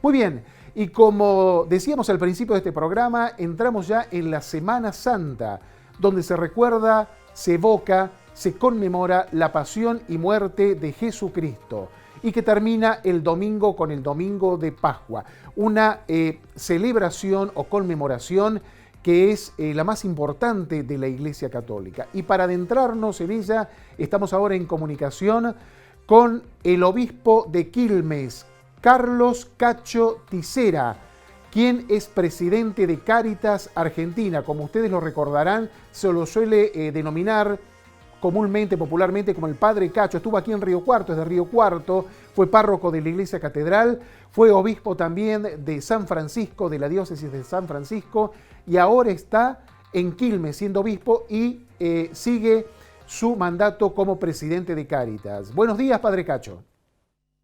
Muy bien, y como decíamos al principio de este programa, entramos ya en la Semana Santa, donde se recuerda, se evoca, se conmemora la pasión y muerte de Jesucristo y que termina el domingo con el domingo de Pascua, una celebración o conmemoración que es la más importante de la Iglesia Católica. Y para adentrarnos en ella, estamos ahora en comunicación con el obispo de Quilmes, Carlos Cacho Tisera, quien es presidente de Cáritas Argentina. Como ustedes lo recordarán, se lo suele denominar comúnmente, popularmente, como el Padre Cacho. Estuvo aquí en Río Cuarto, es de Río Cuarto, fue párroco de la Iglesia Catedral, fue obispo también de San Francisco, de la diócesis de San Francisco, y ahora está en Quilmes siendo obispo y sigue su mandato como presidente de Cáritas. Buenos días, Padre Cacho.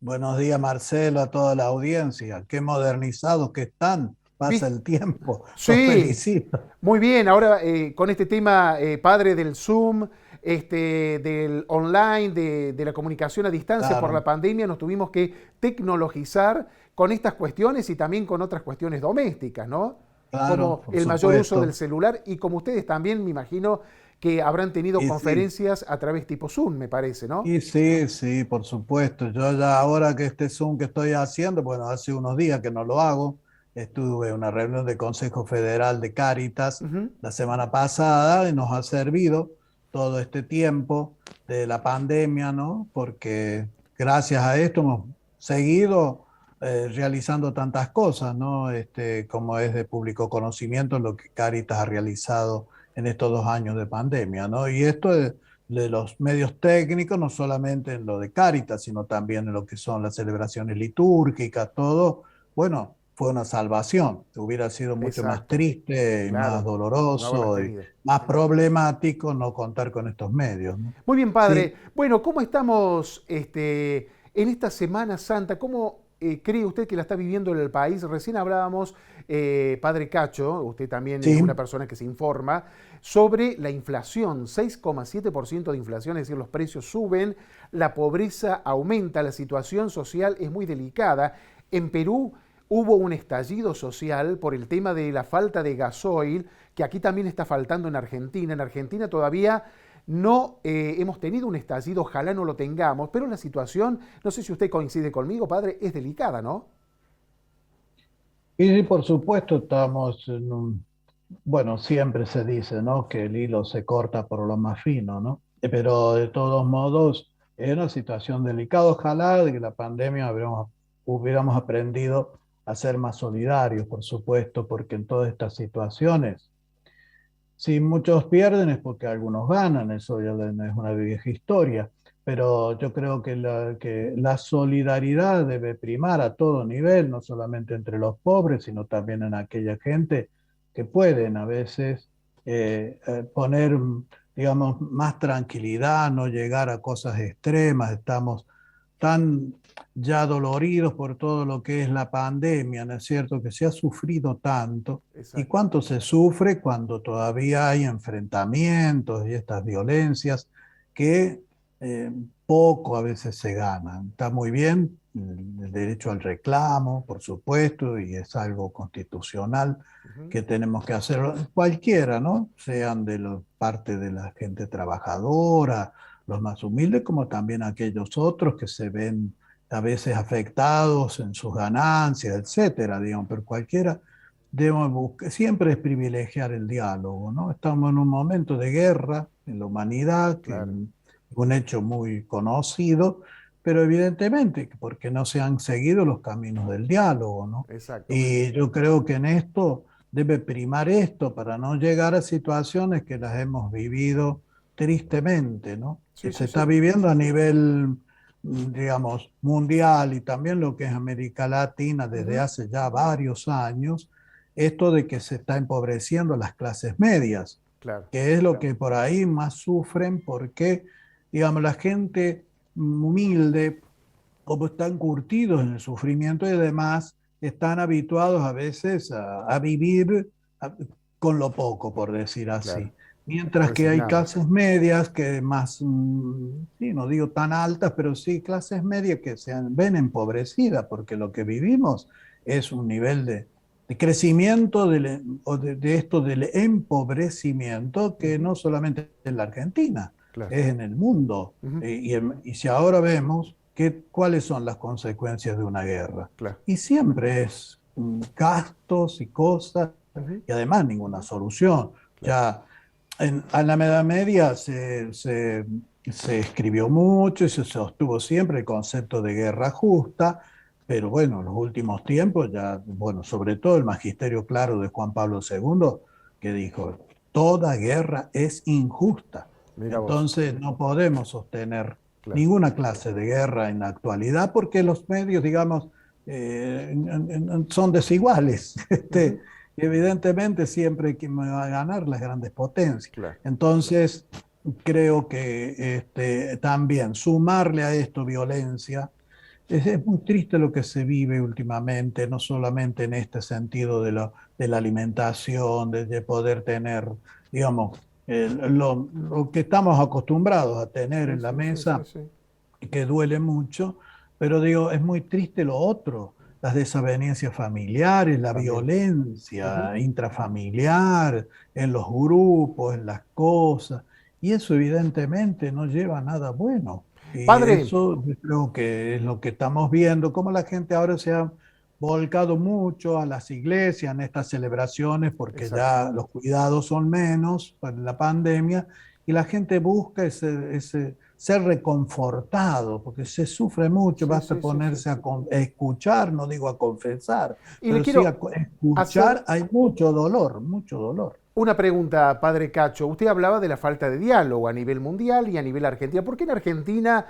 Buenos días, Marcelo, a toda la audiencia. Qué modernizados que están. Pasa ¿Viste? el tiempo. Los Sí, felicito. muy bien. Ahora con este tema, padre, del Zoom, del online, de la comunicación a distancia por la Claro, pandemia, nos tuvimos que tecnologizar con estas cuestiones y también con otras cuestiones domésticas, ¿no? claro, Como por el mayor uso del supuesto. celular y como ustedes también, me imagino que habrán tenido Y sí, conferencias a través tipo Zoom, me parece, ¿no? y sí, sí, por supuesto. Yo ya ahora que este Zoom que estoy haciendo, bueno, hace unos días que no lo hago, estuve en una reunión del Consejo Federal de Cáritas Ujú. la semana pasada y nos ha servido todo este tiempo de la pandemia, ¿no? Porque gracias a esto hemos seguido realizando tantas cosas, ¿no? Como es de público conocimiento lo que Cáritas ha realizado en estos 2 años de pandemia, ¿no? Y esto es de los medios técnicos, no solamente en lo de Cáritas, sino también en lo que son las celebraciones litúrgicas, todo, bueno, fue una salvación. Hubiera sido mucho más Exacto, triste y más claro, no haberlas doloroso y tenido. más problemático no contar con estos medios, ¿no? Muy bien, padre. Sí, Bueno, ¿cómo estamos en esta Semana Santa? ¿Cómo cree usted que la está viviendo en el país? Recién hablábamos, padre Cacho, usted también es una sí, persona que se informa, sobre la inflación, 6,7% de inflación, es decir, los precios suben, la pobreza aumenta, la situación social es muy delicada. En Perú hubo un estallido social por el tema de la falta de gasoil, que aquí también está faltando en Argentina. En Argentina todavía no hemos tenido un estallido, ojalá no lo tengamos, pero la situación, no sé si usted coincide conmigo, padre, es delicada, ¿no? y sí, por supuesto estamos en un, bueno, siempre se dice, ¿no? Que el hilo se corta por lo más fino, ¿no? Pero de todos modos, es una situación delicada. Ojalá de que la pandemia hubiéramos aprendido a ser más solidarios, por supuesto, porque en todas estas situaciones, si muchos pierden es porque algunos ganan, eso ya no es una vieja historia, pero yo creo que la solidaridad debe primar a todo nivel, no solamente entre los pobres, sino también en aquella gente que pueden a veces poner, digamos, más tranquilidad, no llegar a cosas extremas. Estamos tan ya doloridos por todo lo que es la pandemia, ¿no es cierto? Que se ha sufrido tanto. ¿Y Exacto. cuánto se sufre cuando todavía hay enfrentamientos y estas violencias que eh, poco a veces se ganan? Está muy bien el derecho al reclamo, por supuesto, y es algo constitucional Ujú. que tenemos que hacer cualquiera, ¿no? Sean de parte de la gente trabajadora, los más humildes, como también aquellos otros que se ven a veces afectados en sus ganancias, etcétera, digamos, pero cualquiera debemos buscar, siempre es privilegiar el diálogo, ¿no? Estamos en un momento de guerra en la humanidad, que es Claro, un hecho muy conocido, pero evidentemente porque no se han seguido los caminos del diálogo, ¿no? exacto. Y yo creo que en esto debe primar esto para no llegar a situaciones que las hemos vivido tristemente, ¿no? Que Sí, se sí, está sí. viviendo a nivel, digamos, mundial y también lo que es América Latina desde Ujú. hace ya varios años, esto de que se está empobreciendo las clases medias, Claro, que es lo que por ahí más sufren porque, digamos, la gente humilde, como están curtidos en el sufrimiento y demás, están habituados a veces a vivir a- con lo poco, por decir claro. así. Mientras que hay Resignados. clases medias que más, sí, no digo tan altas, pero sí clases medias que ven empobrecidas, porque lo que vivimos es un nivel de crecimiento de esto del empobrecimiento que no solamente en la Argentina, Claro. es en el mundo. Ujú. Y si ahora vemos cuáles son las consecuencias de una guerra, Claro. y siempre es gastos y cosas, Ujú. y además ninguna solución. Claro. Ya en la Edad Media se escribió mucho y se sostuvo siempre el concepto de guerra justa, pero bueno, en los últimos tiempos ya, bueno, sobre todo el magisterio claro de Juan Pablo II, que dijo, toda guerra es injusta. Mira vos. Entonces no podemos sostener Claro. ninguna clase de guerra en la actualidad porque los medios, digamos, son desiguales. Ujú. Evidentemente siempre quien me va a ganar las grandes potencias. Claro. Entonces creo que también sumarle a esto violencia, es muy triste lo que se vive últimamente, no solamente en este sentido de la alimentación, de poder tener, digamos, lo que estamos acostumbrados a tener Sí, en la sí, sí, sí, mesa, sí. que duele mucho, pero digo, es muy triste lo otro, las desavenencias familiares, la También. Ujú. violencia intrafamiliar, en los grupos, en las cosas, y eso evidentemente no lleva a nada bueno. Y Padre, eso yo creo que es lo que estamos viendo, cómo la gente ahora se ha volcado mucho a las iglesias en estas celebraciones, porque exacto. ya los cuidados son menos para la pandemia, y la gente busca ese ser reconfortado, porque se sufre mucho, Sí, basta sí, sí, sí. ponerse a escuchar, no digo a confesar, Y le pero sí a quiero hacer escuchar, hay mucho dolor, mucho dolor. una pregunta, padre Cacho. Usted hablaba de la falta de diálogo a nivel mundial y a nivel Argentina. ¿Por qué en Argentina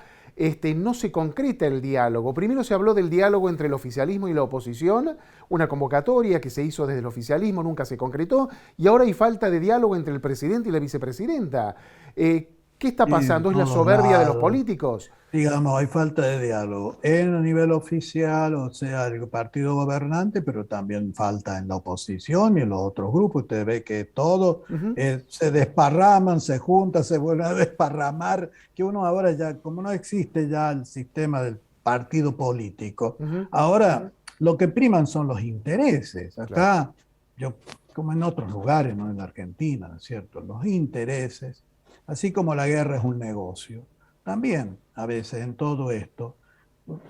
no se concreta el diálogo? Primero se habló del diálogo entre el oficialismo y la oposición, una convocatoria que se hizo desde el oficialismo, nunca se concretó, y ahora hay falta de diálogo entre el presidente y la vicepresidenta. ¿Qué está Y de pasando? ¿Es la todos soberbia de los lados, políticos? digamos, hay falta de diálogo en el nivel oficial, o sea, el partido gobernante, pero también falta en la oposición y en los otros grupos. Usted ve que todos Ujú. se desparraman, se juntan, se vuelven a desparramar, que uno ahora ya, como no existe ya el sistema del partido político, Ujú. ahora lo que priman son los intereses. Claro. Acá, yo, como en otros lugares, no en la Argentina, ¿no es cierto? Los intereses, así como la guerra es un negocio. También, a veces, en todo esto,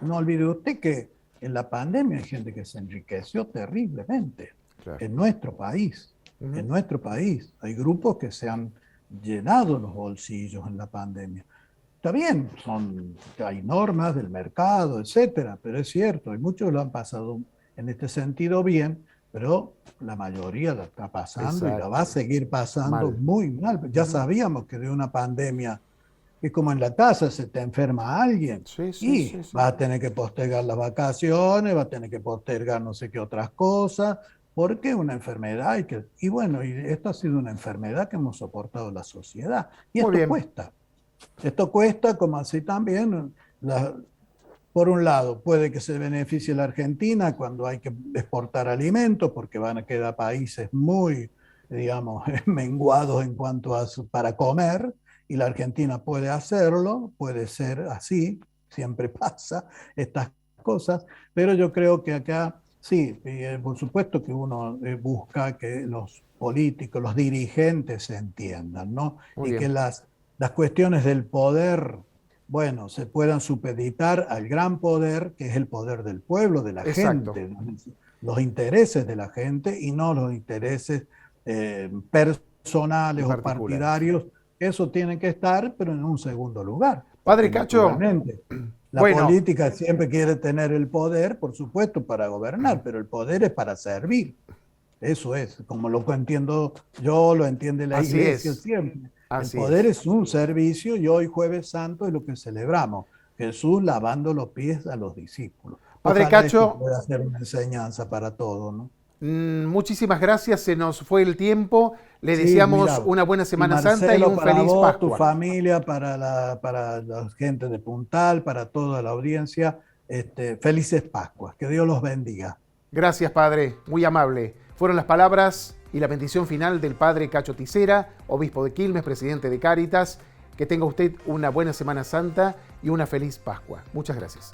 no olvide usted que en la pandemia hay gente que se enriqueció terriblemente Claro. en nuestro país. Ujú. En nuestro país hay grupos que se han llenado los bolsillos en la pandemia. Está bien, hay normas del mercado, etcétera, pero es cierto, y muchos lo han pasado en este sentido bien, pero la mayoría la está pasando y la va a Exacto. seguir pasando Mal. muy mal. Ya Ujú. sabíamos que de una pandemia es como en la casa, se te enferma alguien Sí, sí, y sí, sí. vas a tener que postergar las vacaciones, vas a tener que postergar no sé qué otras cosas, porque es una enfermedad y bueno, y esto ha sido una enfermedad que hemos soportado la sociedad y Muy esto bien. cuesta. Esto cuesta como así también, por un lado, puede que se beneficie la Argentina cuando hay que exportar alimentos, porque van a quedar países muy, digamos, menguados en cuanto a para comer, y la Argentina puede hacerlo, puede ser así, siempre pasa estas cosas, pero yo creo que acá sí, por supuesto que uno busca que los políticos, los dirigentes se entiendan, ¿no? Muy Y que bien. las cuestiones del poder, bueno, se puedan supeditar al gran poder, que es el poder del pueblo, de la Exacto. gente, los intereses de la gente y no los intereses Y personales o particulares. partidarios. Eso tiene que estar, pero en un segundo lugar, Padre porque Cacho, naturalmente la bueno, política siempre quiere tener el poder, por supuesto, para gobernar, pero el poder es para servir. Eso es, como lo entiendo yo, lo entiende la así iglesia es, siempre. El así poder es. es un servicio y hoy Jueves Santo es lo que celebramos. Jesús lavando los pies a los discípulos. Padre Ojalá esto Cacho, pueda ser una enseñanza para todos, ¿no? muchísimas gracias, se nos fue el tiempo. Le Sí, deseamos mira. una buena Y Semana Santa y Marcelo, un para feliz vos, tu Pascua. familia, para la gente de Puntal, para toda la audiencia, felices Pascuas. Que Dios los bendiga. Gracias, Padre, muy amable. Fueron las palabras y la bendición final del Padre Cacho Ticera, obispo de Quilmes, presidente de Cáritas. Que tenga usted una buena Semana Santa y una feliz Pascua. Muchas gracias.